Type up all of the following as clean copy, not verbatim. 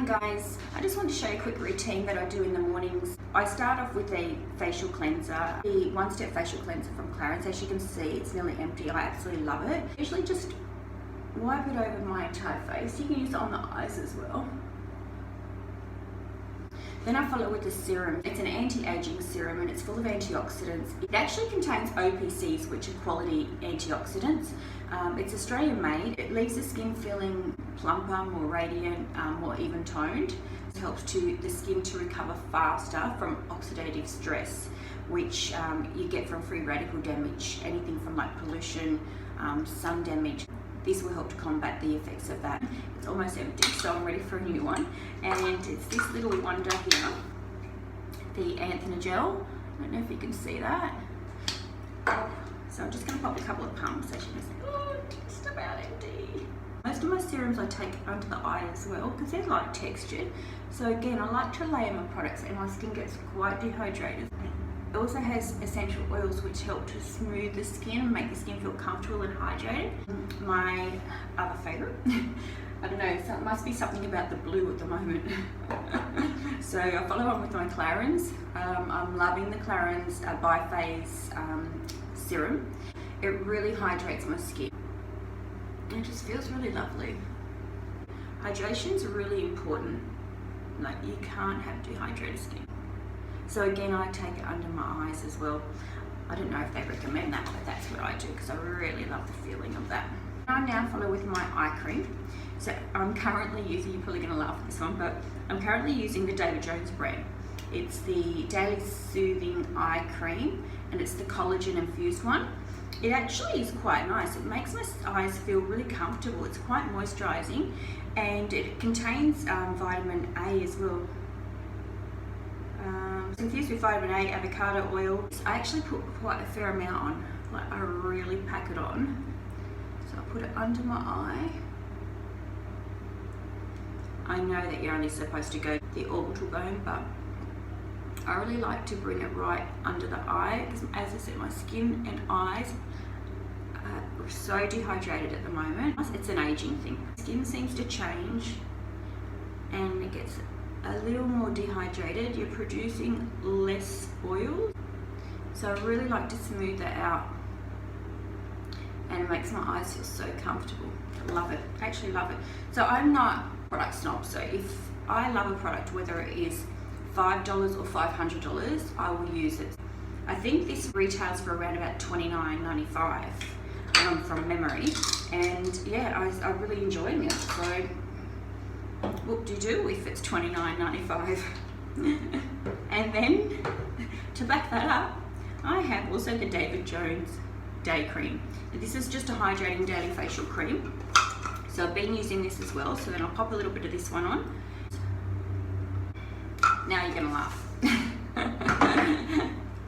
Morning guys, I just want to show you a quick routine that I do in the mornings. I start off with a facial cleanser, the One Step facial cleanser from Clarins. As you can see, it's nearly empty. I absolutely love it. Usually just wipe it over my entire face. You can use it on the eyes as well. Then I follow with the serum. It's an anti-aging serum and it's full of antioxidants. It actually contains OPCs, which are quality antioxidants. It's Australian made. It leaves the skin feeling plumper, more radiant, more even toned. It helps the skin to recover faster from oxidative stress, which you get from free radical damage, anything from like pollution, sun damage. This will help to combat the effects of that. It's almost empty, so I'm ready for a new one. And it's this little wonder here, the Anthena Gel. I don't know if you can see that. So I'm just going to pop a couple of pumps, as you can see. Oh, just about empty. Most of my serums I take under the eye as well, because they're light textured. So again, I like to layer my products and my skin gets quite dehydrated. It also has essential oils which help to smooth the skin and make the skin feel comfortable and hydrated. My other favourite, I don't know, so it must be something about the blue at the moment. So I follow on with my Clarins. I'm loving the Clarins Biphase serum. It really hydrates my skin. It just feels really lovely. Hydration is really important. Like, you can't have dehydrated skin. So again, I take it under my eyes as well. I don't know if they recommend that, but that's what I do because I really love the feeling of that. I now follow with my eye cream. So I'm currently using, you're probably going to laugh at this one, but I'm currently using the David Jones brand. It's the Daily Soothing Eye Cream and it's the collagen infused one. It actually is quite nice. It makes my eyes feel really comfortable. It's quite moisturising and it contains vitamin A as well. It's infused with vitamin A, avocado oil. I actually put quite a fair amount on. Like, I really pack it on. So I put it under my eye. I know that you're only supposed to go the orbital bone, but I really like to bring it right under the eye because, as I said, my skin and eyes are so dehydrated at the moment. It's an aging thing. Skin seems to change and it gets a little more dehydrated. You're producing less oil. So I really like to smooth that out and it makes my eyes feel so comfortable. I love it, I actually love it. So I'm not a product snob, so if I love a product, whether it is $5 or $500, I will use it. I think this retails for around about $29.95 from memory, and yeah, I really enjoying it. So what do you do if it's $29.95? And then to back that up, I have also the David Jones Day Cream. This is just a hydrating daily facial cream. So I've been using this as well. So then I'll pop a little bit of this one on. Now you're gonna laugh.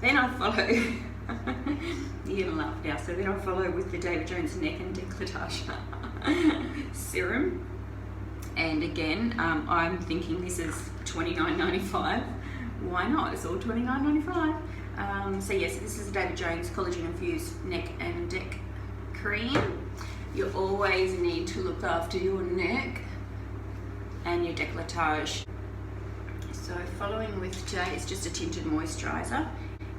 Then I follow. You're gonna laugh now. So then I follow with the David Jones Neck and Décolletage Serum. And again, I'm thinking this is $29.95. Why not? It's all $29.95. So yes, this is a David Jones Collagen Infused Neck and Deck Cream. You always need to look after your neck and your décolletage. So following with today is just a tinted moisturiser.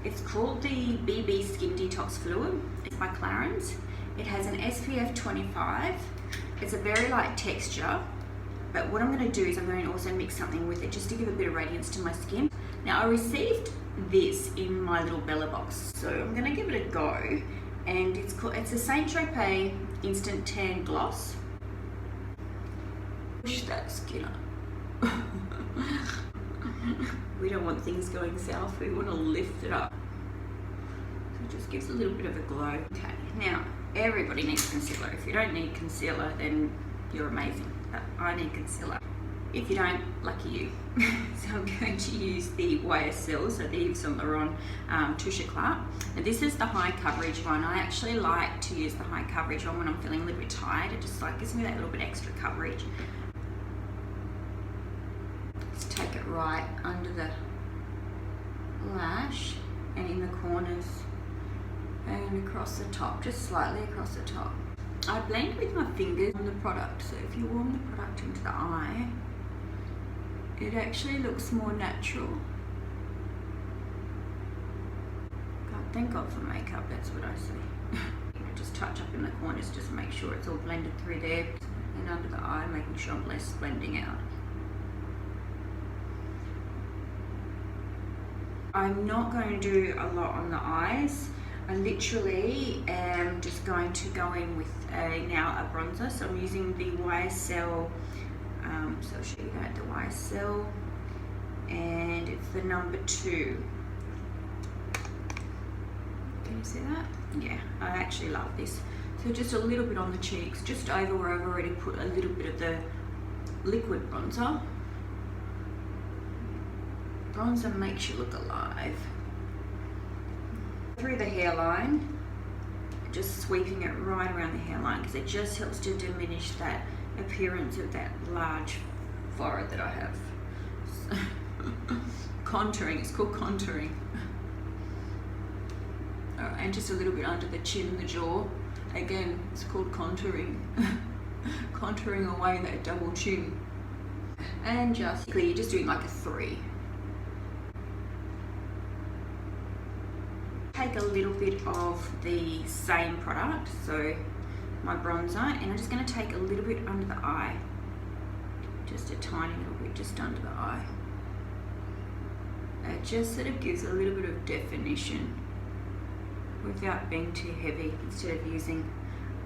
It's called the BB Skin Detox Fluid. It's by Clarins. It has an SPF 25. It's a very light texture. But what I'm going to do is I'm going to also mix something with it just to give a bit of radiance to my skin. Now I received this in my little Bella box, so I'm going to give it a go. And it's a Saint Tropez Instant Tan Gloss. Push that skin up. We don't want things going south, we want to lift it up. So it just gives a little bit of a glow. Okay, now everybody needs concealer. If you don't need concealer, then you're amazing. I need concealer. If you don't, lucky you. So I'm going to use the YSL, so the Yves Saint Laurent Touche Éclat. And this is the high coverage one. I actually like to use the high coverage one when I'm feeling a little bit tired. It just like gives me that little bit extra coverage. Just take it right under the lash and in the corners and across the top, just slightly across the top. I blend with my fingers on the product, so if you warm the product into the eye, it actually looks more natural. Thank God for makeup, that's what I say. Just touch up in the corners, just make sure it's all blended through there, and under the eye, making sure I'm less blending out. I'm not going to do a lot on the eyes. I literally am just going to go in with now a bronzer. So I'm using the YSL, so I'll show you that, the YSL, and it's the number 2. Can you see that? Yeah, I actually love this. So just a little bit on the cheeks, just over where I've already put a little bit of the liquid bronzer. Bronzer makes you look alive. Through the hairline, just sweeping it right around the hairline, because it just helps to diminish that appearance of that large forehead that I have. Contouring, it's called contouring. And just a little bit under the chin, the jaw. Again, it's called contouring. Contouring away that double chin. And just, you're just doing like a 3. Take a little bit of the same product, so my bronzer, and I'm just going to take a little bit under the eye. Just a tiny little bit just under the eye. It just sort of gives a little bit of definition without being too heavy, instead of using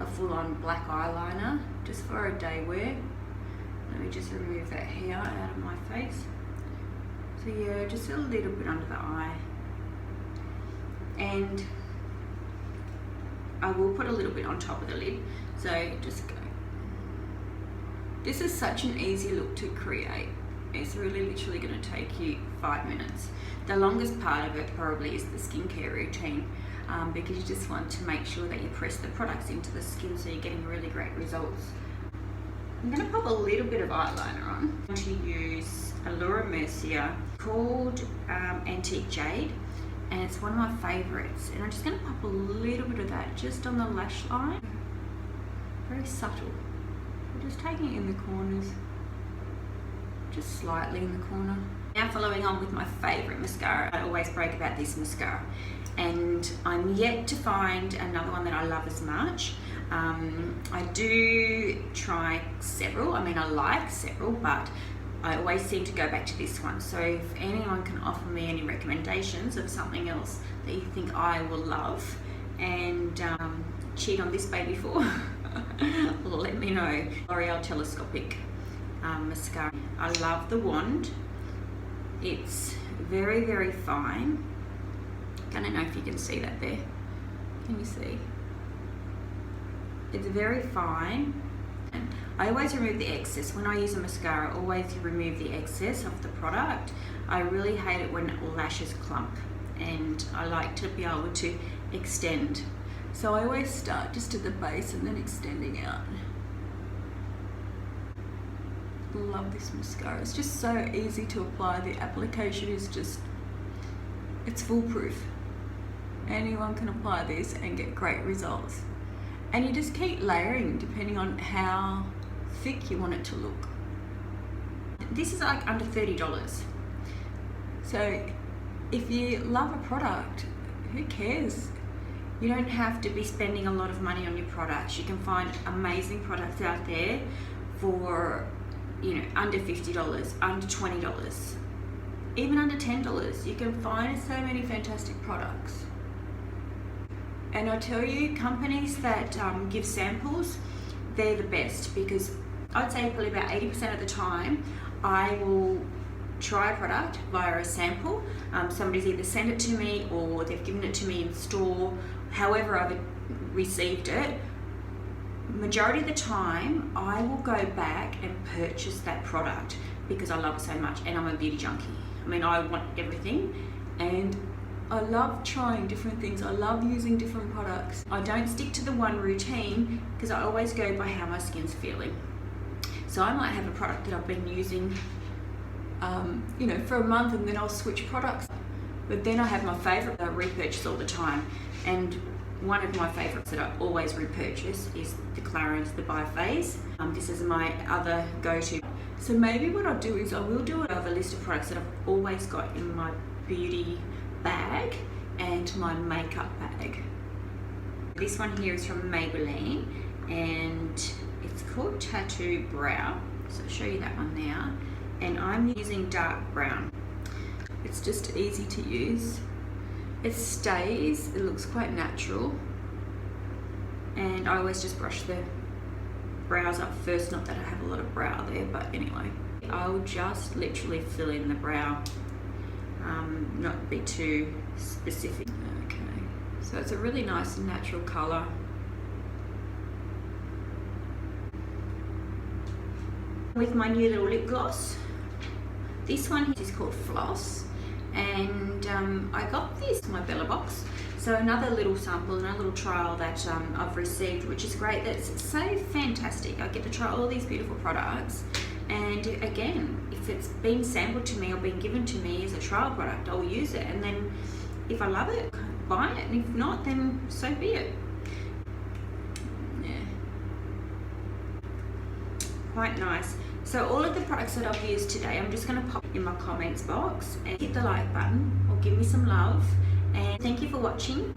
a full-on black eyeliner just for a day wear. Let me just remove that hair out of my face. So yeah, just a little bit under the eye. And I will put a little bit on top of the lid, so just go. This is such an easy look to create. It's really literally going to take you 5 minutes. The longest part of it probably is the skincare routine, because you just want to make sure that you press the products into the skin so you're getting really great results. I'm going to pop a little bit of eyeliner on. I'm going to use a Laura Mercier called Antique Jade, and it's one of my favourites. And I'm just going to pop a little bit of that just on the lash line. Very subtle. I'm just taking it in the corners, just slightly in the corner. Now following on with my favourite mascara. I always brag about this mascara, and I'm yet to find another one that I love as much. I do try several, I mean I like several, but I always seem to go back to this one. So if anyone can offer me any recommendations of something else that you think I will love and cheat on this baby for, let me know. L'Oreal Telescopic mascara. I love the wand. It's very, very fine. I don't know if you can see that there. Can you see? It's very fine. And I always remove the excess. When I use a mascara, I always remove the excess of the product. I really hate it when lashes clump, and I like to be able to extend. So I always start just at the base and then extending out. Love this mascara. It's just so easy to apply. The application is just, it's foolproof. Anyone can apply this and get great results. And you just keep layering depending on how thick you want it to look. This is like under $30. So if you love a product, who cares? You don't have to be spending a lot of money on your products. You can find amazing products out there for, you know, under $50, under $20, even under $10. You can find so many fantastic products. And I tell you, companies that give samples, they're the best, because I'd say probably about 80% of the time I will try a product via a sample. Somebody's either sent it to me or they've given it to me in store, however I've received it. Majority of the time I will go back and purchase that product because I love it so much, and I'm a beauty junkie. I mean, I want everything, and I love trying different things. I love using different products. I don't stick to the one routine because I always go by how my skin's feeling. So I might have a product that I've been using you know, for a month, and then I'll switch products. But then I have my favourite that I repurchase all the time, and one of my favourites that I always repurchase is the Clarins, the Biphase. This is my other go-to. So maybe what I'll do is I will do a list of products that I've always got in my beauty bag and my makeup bag. This one here is from Maybelline and it's called Tattoo Brow. So I'll show you that one now. And I'm using dark brown. It's just easy to use. It stays, it looks quite natural. And I always just brush the brows up first, not that I have a lot of brow there, but anyway. I'll just literally fill in the brow, not be too specific. Okay, so it's a really nice natural colour. With my new little lip gloss, this one is called Floss, and I got this in my Bella box. So another little sample, another little trial that I've received, which is great. That's so fantastic. I get to try all these beautiful products, and again, if it's been sampled to me or been given to me as a trial product, I'll use it, and then if I love it, buy it, and if not, then so be it. Yeah, quite nice. So all of the products that I've used today, I'm just going to pop in my comments box and hit the like button or give me some love. And thank you for watching.